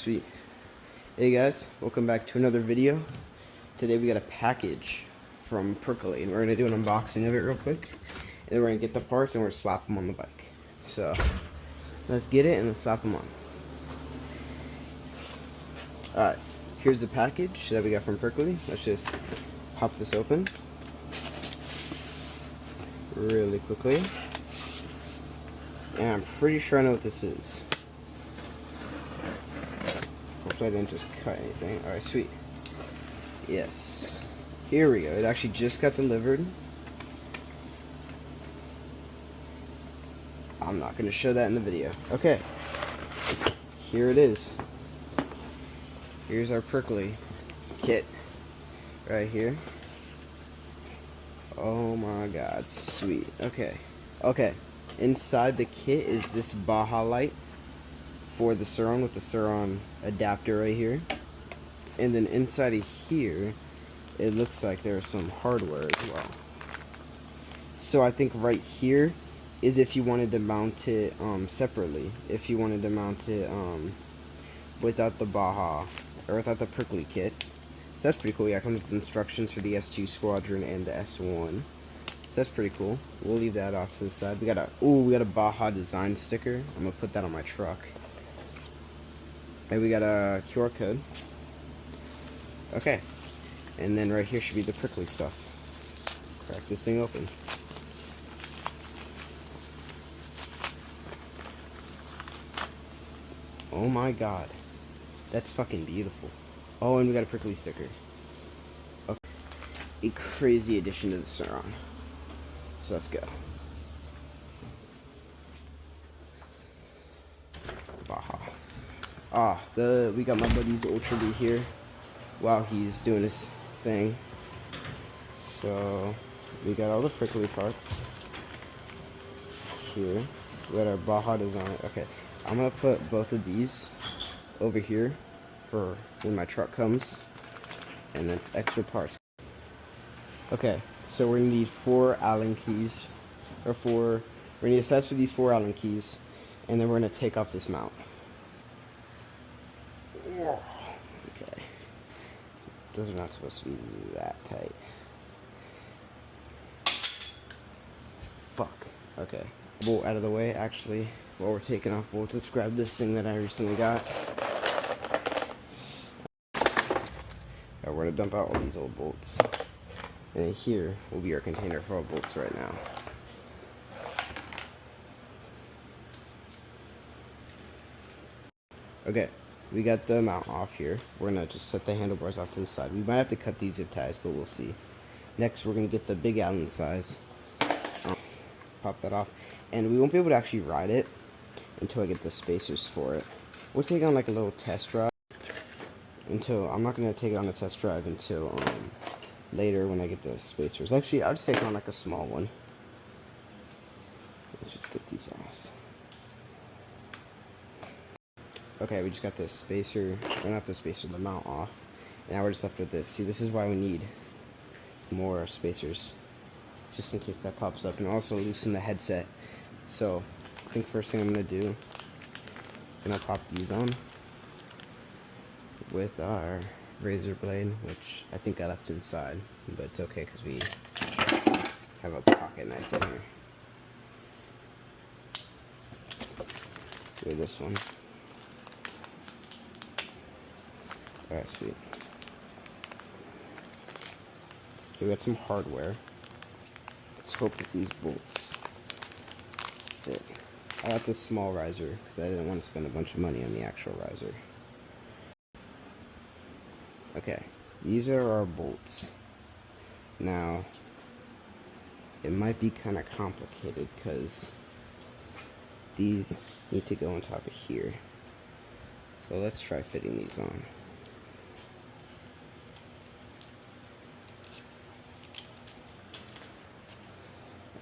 sweet. Hey guys, welcome back to another video. Today we got a package from Percolate, and we're gonna do an unboxing of it real quick. And then we're gonna get the parts and we're gonna slap them on the bike. So let's get it and let's slap them on. Alright, here's the package that we got from Percolate. Let's just pop this open really quickly. And I'm pretty sure I know what this is. Hopefully I didn't just cut anything. Alright, sweet. Yes. Here we go. It actually just got delivered. I'm not going to show that in the video. Okay. Here it is. Here's our Percolate kit. Right here. Oh my god. Sweet. Okay. Okay. Inside the kit is this BAJA light for the surron with the surron adapter right here. And then inside of here, it looks like there's some hardware as well. So I think right here is if you wanted to mount it separately. If you wanted to mount it without the BAJA, or without the Percolate kit. So that's pretty cool. Yeah, it comes with instructions for the S2 Squadron and the S1. So that's pretty cool. We'll leave that off to the side. We got a BAJA design sticker. I'm gonna put that on my truck. And we got a QR code. Okay. And then right here should be the Percolate stuff. Crack this thing open. Oh my god. That's fucking beautiful. Oh, and we got a Percolate sticker. Okay. A crazy addition to the surron. So let's go. BAJA. We got my buddy's Ultra D here while he's doing his thing. So we got all the Percolate parts here. We got our BAJA design. Okay, I'm gonna put both of these over here for when my truck comes, and that's extra parts. Okay, so we're gonna need 4 Allen keys, or we're gonna need a set for these 4 Allen keys, and then we're gonna take off this mount. Okay, those are not supposed to be that tight. Fuck. Okay, bolt out of the way. Actually, while we're taking off bolts, let's grab this thing that I recently got. We're gonna dump out all these old bolts, and here will be our container for our bolts right now. Okay, we got the mount off here. We're gonna just set the handlebars off to the side. We might have to cut these zip ties, but we'll see. Next, we're gonna get the big Allen size. Pop that off, and we won't be able to actually ride it until I get the spacers for it. We'll take it on like a little test drive. I'm not going to take it on a test drive until later when I get the spacers. Actually, I'll just take it on like a small one. Let's just get these off. Okay, we just got the spacer, or not the spacer, the mount off. Now we're just left with this. See, this is why we need more spacers, just in case that pops up, and also loosen the headset. So I think first thing I'm going to do, I'm going to pop these on with our razor blade, which I think I left inside, but it's okay because we have a pocket knife in here. Do this one. Alright, sweet. Okay, we got some hardware. Let's hope that these bolts fit. I got this small riser because I didn't want to spend a bunch of money on the actual riser. Okay, these are our bolts. Now, it might be kind of complicated because these need to go on top of here. So let's try fitting these on.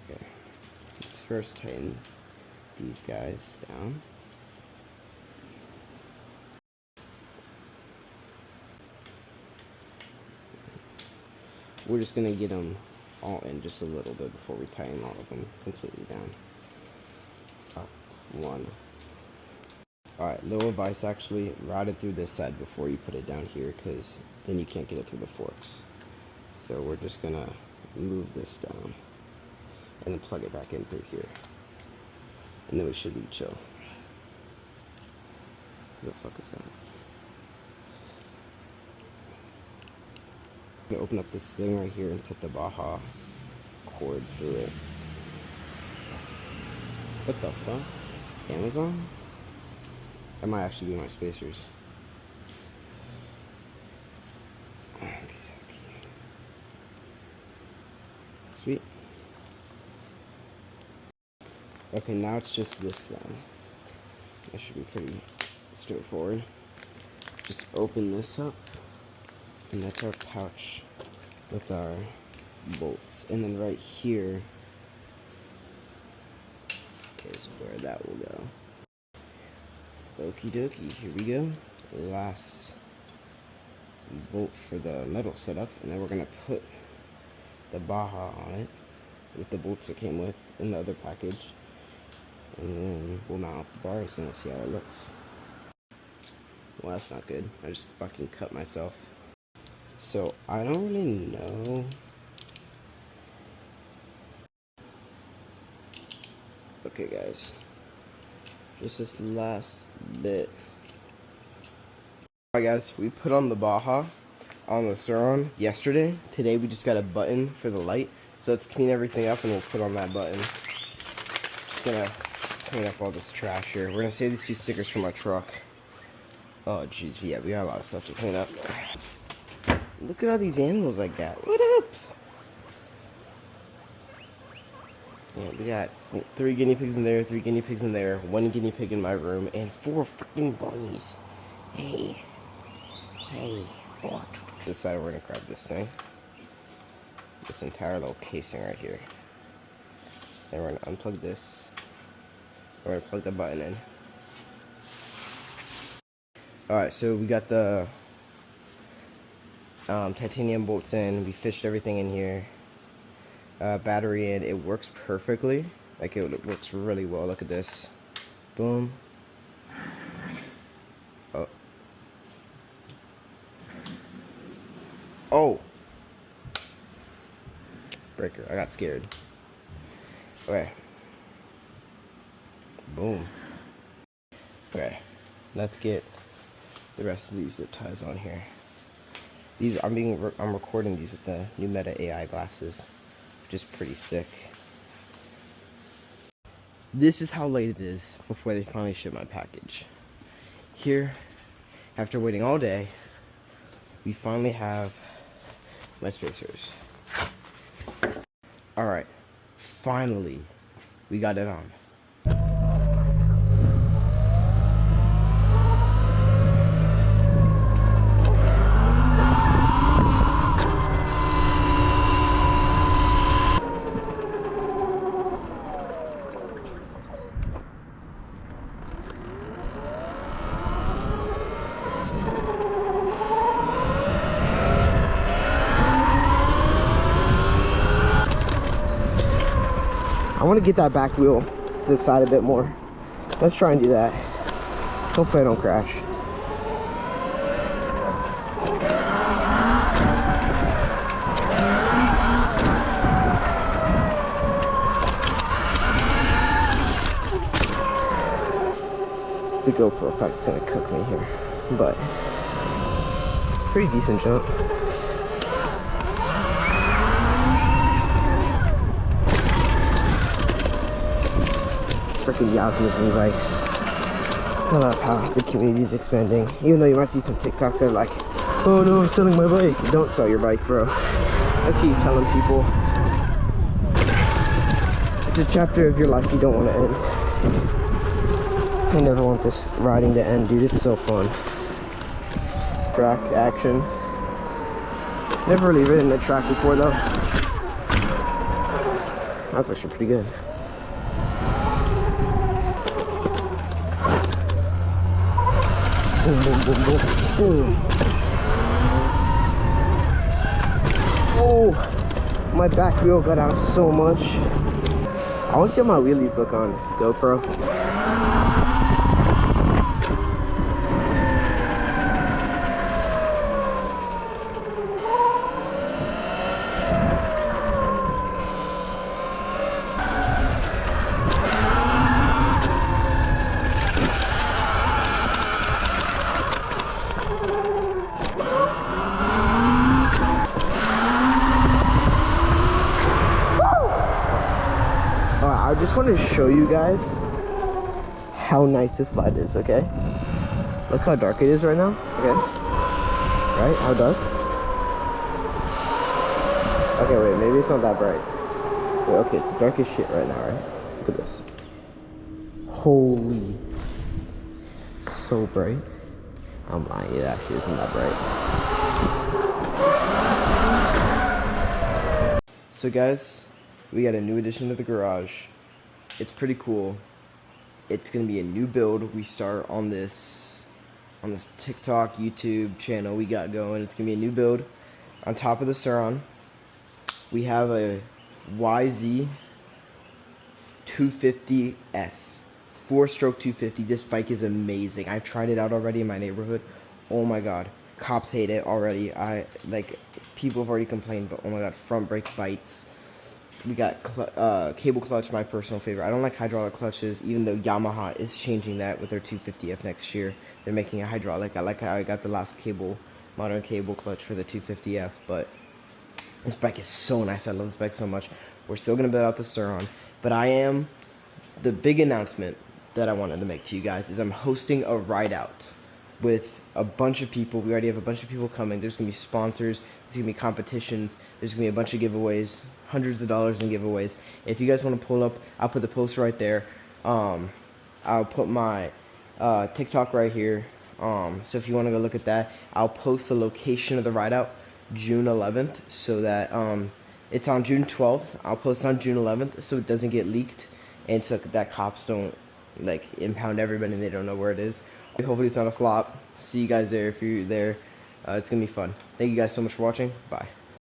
Okay, let's first tighten these guys down. We're just going to get them all in just a little bit before we tighten all of them completely down. Up, 1, Alright, little advice actually, route it through this side before you put it down here, because then you can't get it through the forks. So we're just gonna move this down and then plug it back in through here. And then we should be chill. What the fuck is that? I'm gonna open up this thing right here and put the BAJA cord through it. What the fuck? Amazon? That might actually be my spacers. Sweet. Okay, now it's just this then. That should be pretty straightforward. Just open this up, and that's our pouch with our bolts. And then right here is where that will go. Okie dokie, here we go. Last bolt for the metal setup, and then we're gonna put the BAJA on it with the bolts it came with in the other package, and then we'll mount the bars and we'll see how it looks. Well, that's not good. I just fucking cut myself. So I don't really know. Okay guys, just this last bit. Alright guys, we put on the BAJA on the surron yesterday. Today we just got a button for the light. So let's clean everything up and we'll put on that button. Just gonna clean up all this trash here. We're gonna save these 2 stickers from our truck. Oh jeez, yeah, we got a lot of stuff to clean up. Look at all these animals I got. What up? Yeah, we got 3 guinea pigs in there, 3 guinea pigs in there, 1 guinea pig in my room, and 4 freaking bunnies. Hey. Hey. What? This side we're gonna grab this thing. This entire little casing right here. Then we're gonna unplug this. We're gonna plug the button in. Alright, so we got the titanium bolts in. We fished everything in here. Battery in. It works perfectly. Like, it works really well. Look at this. Boom. Oh. Oh. Breaker. I got scared. Okay. Boom. Okay. Let's get the rest of these zip ties on here. These I'm recording these with the new Meta AI glasses, which is pretty sick. This is how late it is before they finally ship my package. Here, after waiting all day, we finally have my spacers. Alright, finally, we got it on. I want to get that back wheel to the side a bit more. Let's try and do that. Hopefully I don't crash. The GoPro effect's gonna cook me here, but it's a pretty decent jump. Freaking Yasmas and bikes. I love how the community is expanding. Even though you might see some TikToks that are like, oh no, I'm selling my bike. Don't sell your bike, bro. I keep telling people it's a chapter of your life you don't want to end. I never want this riding to end, dude. It's so fun. Track action. Never really ridden a track before though. That's actually pretty good. Boom, boom, boom, boom, boom. Oh, my back wheel got out so much. I want to see how my wheelies look on GoPro. just wanted to show you guys how nice this slide is, okay? Look how dark it is right now, okay? Right? How dark? Okay, wait, maybe it's not that bright. Wait, okay, it's dark as shit right now, right? Look at this. Holy. So bright. I'm lying, it actually isn't that bright. So guys, we got a new addition to the garage. It's pretty cool. It's gonna be a new build. We start on this TikTok, YouTube channel we got going. It's gonna be a new build. On top of the surron, we have a YZ 250F. 4-stroke 250. This bike is amazing. I've tried it out already in my neighborhood. Oh my god. Cops hate it already. People have already complained, but oh my god, front brake bites. We got cable clutch, my personal favorite. I don't like hydraulic clutches, even though Yamaha is changing that with their 250F next year. They're making a hydraulic. I like how I got the last modern cable clutch for the 250F, but this bike is so nice. I love this bike so much. We're still going to build out the surron, but the big announcement that I wanted to make to you guys is I'm hosting a ride out with a bunch of people. We already have a bunch of people coming. There's going to be sponsors. There's going to be competitions. There's going to be a bunch of giveaways, hundreds of dollars in giveaways. If you guys want to pull up, I'll put the post right there. I'll put my TikTok right here. So if you want to go look at that, I'll post the location of the ride out June 11th so that it's on June 12th. I'll post on June 11th so it doesn't get leaked and so that cops don't like impound everybody and they don't know where it is. Hopefully it's not a flop. See you guys there if you're there. It's gonna be fun. Thank you guys so much for watching. Bye.